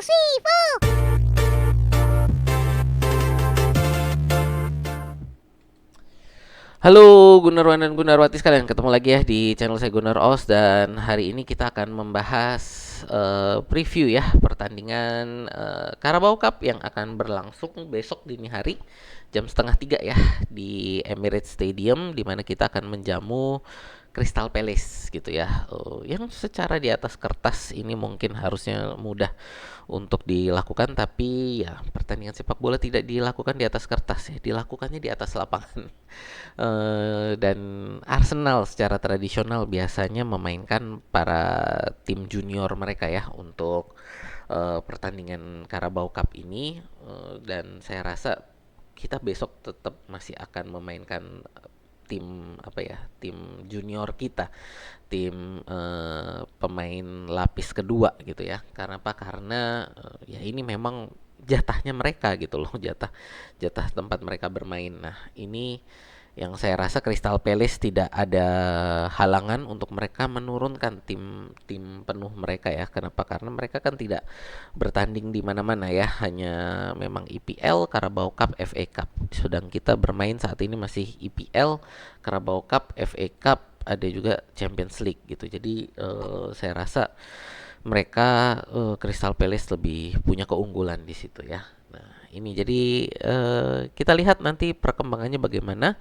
three, four. Halo Gunarwan dan Gunarwati sekalian, ketemu lagi ya di channel saya Gunar Os. Dan hari ini kita akan membahas preview ya pertandingan Carabao Cup yang akan berlangsung besok dini hari jam setengah tiga ya di Emirates Stadium, di mana kita akan menjamu Crystal Palace gitu ya. Yang secara di atas kertas ini mungkin harusnya mudah untuk dilakukan, tapi ya pertandingan sepak bola tidak dilakukan di atas kertas ya, dilakukannya di atas lapangan. Dan Arsenal secara tradisional biasanya memainkan para tim junior mereka ya untuk pertandingan Carabao Cup ini. Dan saya rasa kita besok tetap masih akan memainkan tim apa ya, tim junior kita, tim pemain lapis kedua gitu ya. Karena apa? Karena ya ini memang jatahnya mereka gitu loh, jatah jatah tempat mereka bermain. Nah, ini yang saya rasa Crystal Palace tidak ada halangan untuk mereka menurunkan tim penuh mereka ya. Kenapa? Karena mereka kan tidak bertanding di mana-mana ya, hanya memang EPL, Carabao Cup, FA Cup. Sedang kita bermain saat ini masih EPL, Carabao Cup, FA Cup, ada juga Champions League gitu. Jadi saya rasa mereka Crystal Palace lebih punya keunggulan di situ ya. Nah, ini jadi kita lihat nanti perkembangannya bagaimana.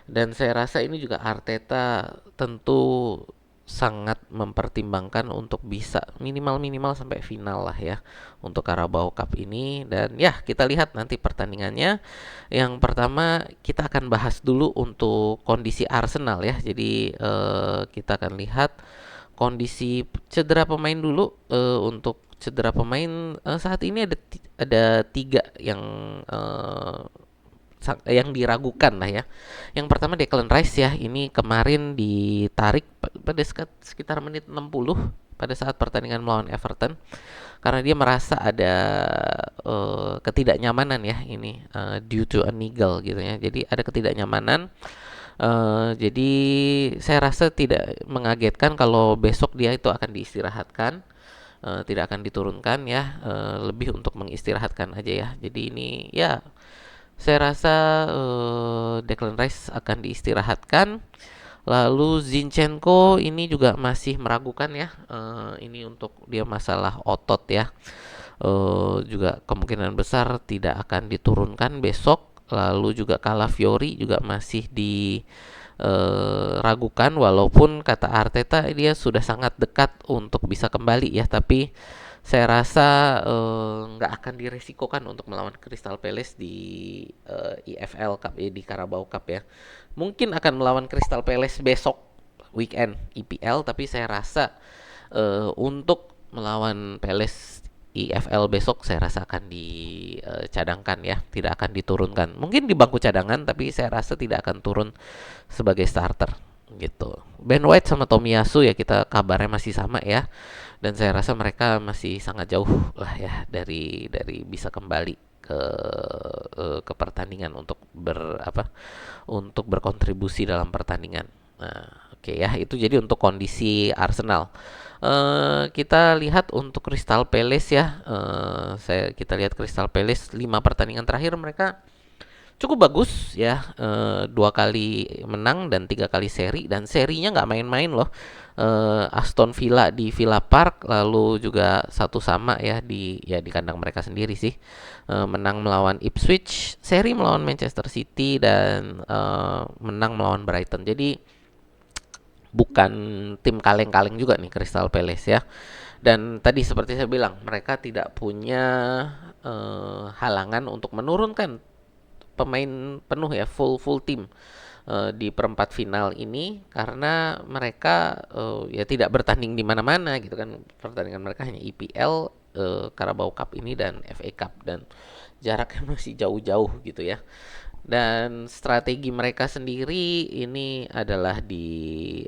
Dan saya rasa ini juga Arteta tentu sangat mempertimbangkan untuk bisa minimal-minimal sampai final lah ya untuk Carabao Cup ini. Dan ya kita lihat nanti pertandingannya. Yang pertama kita akan bahas dulu untuk kondisi Arsenal ya. Jadi kita akan lihat kondisi cedera pemain dulu. Untuk cedera pemain saat ini ada tiga yang diragukan lah ya. Yang pertama Declan Rice ya, ini kemarin ditarik pada sekitar menit 60 pada saat pertandingan melawan Everton karena dia merasa ada ketidaknyamanan ya ini due to a niggle gitu ya. Jadi ada ketidaknyamanan. Jadi saya rasa tidak mengagetkan kalau besok dia itu akan diistirahatkan. Tidak akan diturunkan ya, lebih untuk mengistirahatkan aja ya. Jadi ini ya saya rasa Declan Rice akan diistirahatkan. Lalu Zinchenko ini juga masih meragukan ya. Ini untuk dia masalah otot ya. Juga kemungkinan besar tidak akan diturunkan besok. Lalu juga Calafiori juga masih diragukan, walaupun kata Arteta dia sudah sangat dekat untuk bisa kembali ya. Tapi saya rasa nggak akan diresikokan untuk melawan Crystal Palace di EFL Cup ya, di Carabao Cup ya. Mungkin akan melawan Crystal Palace besok weekend EPL, tapi saya rasa untuk melawan Palace EFL besok saya rasa akan dicadangkan ya, tidak akan diturunkan. Mungkin di bangku cadangan, tapi saya rasa tidak akan turun sebagai starter gitu. Ben White sama Tomiyasu ya kita kabarnya masih sama ya, dan saya rasa mereka masih sangat jauh lah ya dari bisa kembali ke pertandingan untuk untuk berkontribusi dalam pertandingan. Nah, oke ya, itu jadi untuk kondisi Arsenal. Kita lihat untuk Crystal Palace ya. Kita lihat Crystal Palace 5 pertandingan terakhir mereka cukup bagus ya. 2 kali menang dan 3 kali seri, dan serinya nggak main-main loh. Aston Villa di Villa Park, lalu juga satu sama ya di kandang mereka sendiri sih. Menang melawan Ipswich, seri melawan Manchester City, dan menang melawan Brighton. Jadi bukan tim kaleng-kaleng juga nih Crystal Palace ya. Dan tadi seperti saya bilang, mereka tidak punya halangan untuk menurunkan pemain penuh ya, full team di perempat final ini, karena mereka ya tidak bertanding di mana-mana gitu kan. Pertandingan mereka hanya EPL, Carabao Cup ini, dan FA Cup, dan jaraknya masih jauh-jauh gitu ya. Dan strategi mereka sendiri ini adalah di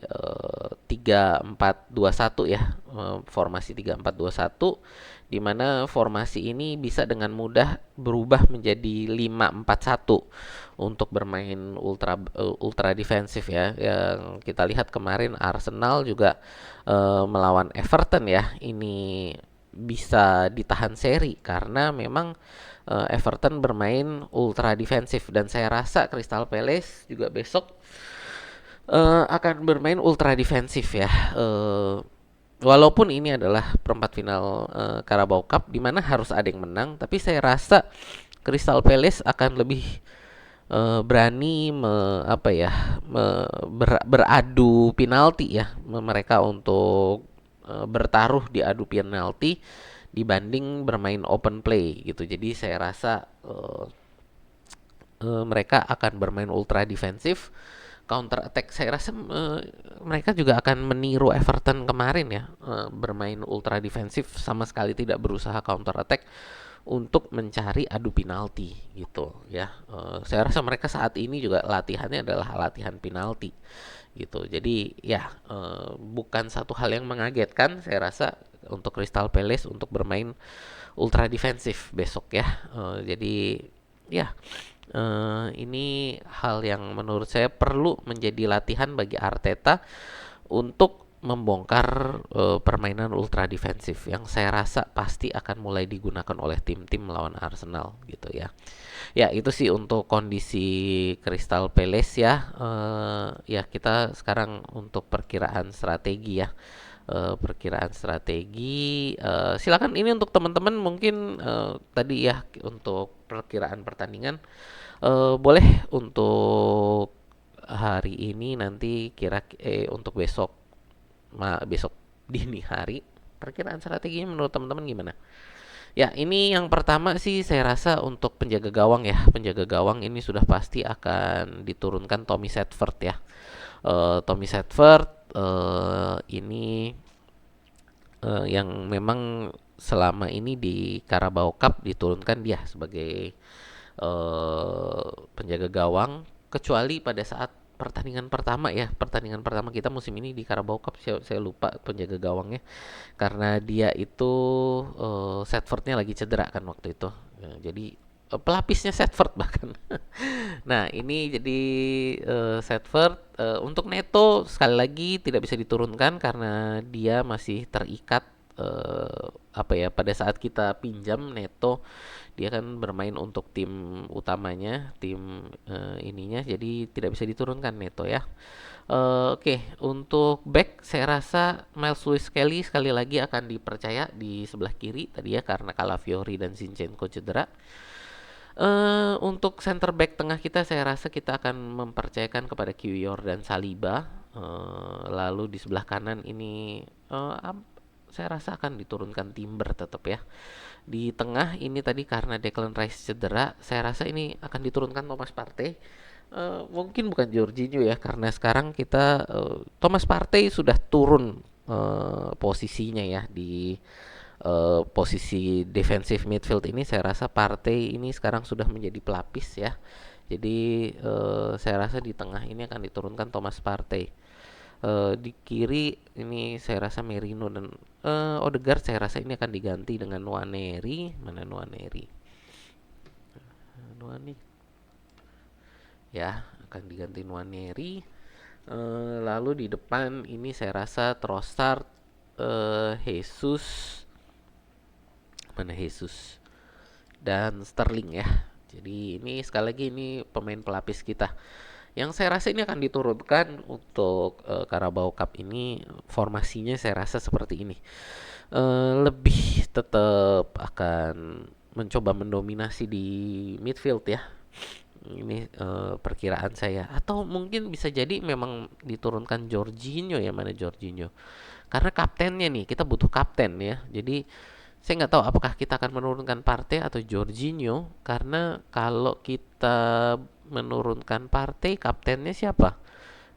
3-4-2-1 ya, formasi 3-4-2-1, di mana formasi ini bisa dengan mudah berubah menjadi 5-4-1 untuk bermain ultra defensif ya. Yang kita lihat kemarin Arsenal juga melawan Everton ya, ini bisa ditahan seri karena memang Everton bermain ultra defensif, dan saya rasa Crystal Palace juga besok akan bermain ultra defensif ya. Walaupun ini adalah perempat final Carabao Cup di mana harus ada yang menang, tapi saya rasa Crystal Palace akan lebih berani beradu penalti ya, mereka untuk bertaruh di adu penalti dibanding bermain open play gitu. Jadi saya rasa mereka akan bermain ultra defensif, counter attack. Saya rasa mereka juga akan meniru Everton kemarin ya, bermain ultra defensif, sama sekali tidak berusaha counter attack untuk mencari adu penalti gitu ya. Saya rasa mereka saat ini juga latihannya adalah latihan penalti gitu. Jadi ya, bukan satu hal yang mengagetkan saya rasa untuk Crystal Palace untuk bermain ultra defensif besok ya. Jadi ya, ini hal yang menurut saya perlu menjadi latihan bagi Arteta untuk membongkar permainan ultra defensif yang saya rasa pasti akan mulai digunakan oleh tim-tim melawan Arsenal gitu ya. Ya, itu sih untuk kondisi Crystal Palace ya. Ya, kita sekarang untuk perkiraan strategi ya. Perkiraan strategi, silakan ini untuk teman-teman mungkin tadi ya untuk perkiraan pertandingan, boleh untuk hari ini, nanti untuk besok dini hari perkiraan strateginya menurut teman-teman gimana? Ya, ini yang pertama sih saya rasa untuk penjaga gawang ya. Penjaga gawang ini sudah pasti akan diturunkan Tommy Setford ya. Tommy Setford ini yang memang selama ini di Carabao Cup diturunkan dia sebagai penjaga gawang, kecuali pada saat pertandingan pertama ya. Pertandingan pertama kita musim ini di Carabao Cup, saya lupa penjaga gawangnya karena dia itu Setfordnya lagi cedera kan waktu itu. Jadi pelapisnya Setford bahkan. Nah, ini jadi Setford. Untuk Neto sekali lagi tidak bisa diturunkan karena dia masih terikat, pada saat kita pinjam Neto dia kan bermain untuk tim utamanya, tim ininya, jadi tidak bisa diturunkan Neto ya. Oke, untuk back saya rasa Miles Lewis Kelly sekali lagi akan dipercaya di sebelah kiri tadi ya, karena Calafiori dan Zinchenko cedera. Untuk center back tengah kita saya rasa kita akan mempercayakan kepada Kiwior dan Saliba. Lalu di sebelah kanan ini saya rasa akan diturunkan Timber tetap ya. Di tengah ini tadi karena Declan Rice cedera, saya rasa ini akan diturunkan Thomas Partey. Mungkin bukan Jorginho ya, karena sekarang kita Thomas Partey sudah turun posisinya ya di posisi defensive midfield ini. Saya rasa Partey ini sekarang sudah menjadi pelapis ya. Jadi saya rasa di tengah ini akan diturunkan Thomas Partey. Di kiri ini saya rasa Merino dan Odegaard saya rasa ini akan diganti dengan Nwaneri. Mana Nwaneri? Nwaneri. Ya, akan diganti Nwaneri. Lalu di depan ini saya rasa Trossard, Jesus, mana Jesus, dan Sterling ya. Jadi ini sekali lagi ini pemain pelapis kita. Yang saya rasa ini akan diturunkan untuk Carabao Cup ini, formasinya saya rasa seperti ini. Lebih tetap akan mencoba mendominasi di midfield ya. Ini perkiraan saya. Atau mungkin bisa jadi memang diturunkan Jorginho ya, mana Jorginho. Karena kaptennya nih, kita butuh kapten ya. Jadi saya nggak tahu apakah kita akan menurunkan Partey atau Jorginho, karena kalau kita menurunkan Partey, kaptennya siapa?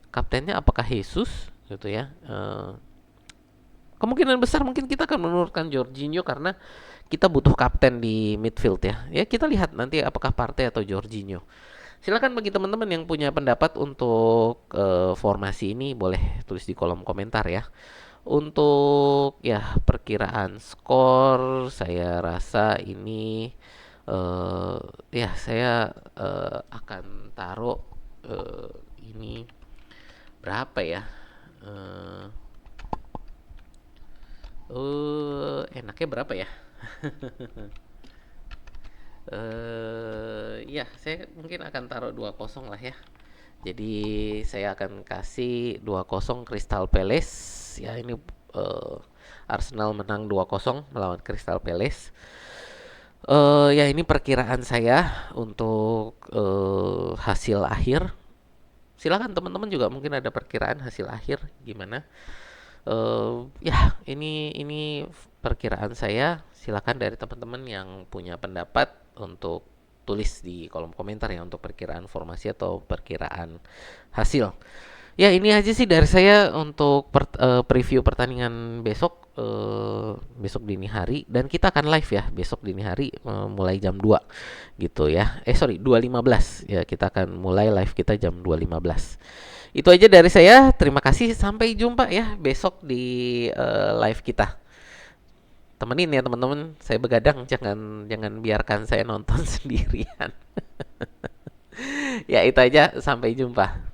Kaptennya apakah Jesus gitu ya? Kemungkinan besar mungkin kita akan menurunkan Jorginho karena kita butuh kapten di midfield ya. Ya, kita lihat nanti apakah Partey atau Jorginho. Silakan bagi teman-teman yang punya pendapat untuk formasi ini boleh tulis di kolom komentar ya. Untuk ya perkiraan skor saya rasa ini ya saya akan taruh ini berapa ya? Enaknya berapa ya? Ya, saya mungkin akan taruh 2-0 lah ya. Jadi saya akan kasih 2-0 Crystal Palace. Ya, ini eh, Arsenal menang 2-0 melawan Crystal Palace. Ya ini perkiraan saya untuk hasil akhir. Silakan teman-teman juga mungkin ada perkiraan hasil akhir gimana? Ya ini perkiraan saya. Silakan dari teman-teman yang punya pendapat untuk tulis di kolom komentar ya untuk perkiraan formasi atau perkiraan hasil. Ya ini aja sih dari saya untuk preview pertandingan besok besok dini hari dan kita akan live ya besok dini hari mulai jam 2 gitu ya. Sorry 2.15 ya kita akan mulai live kita jam 2.15. Itu aja dari saya. Terima kasih sampai jumpa ya besok di live kita. Temenin ya teman-teman. Saya begadang jangan jangan biarkan saya nonton sendirian. Ya itu aja sampai jumpa.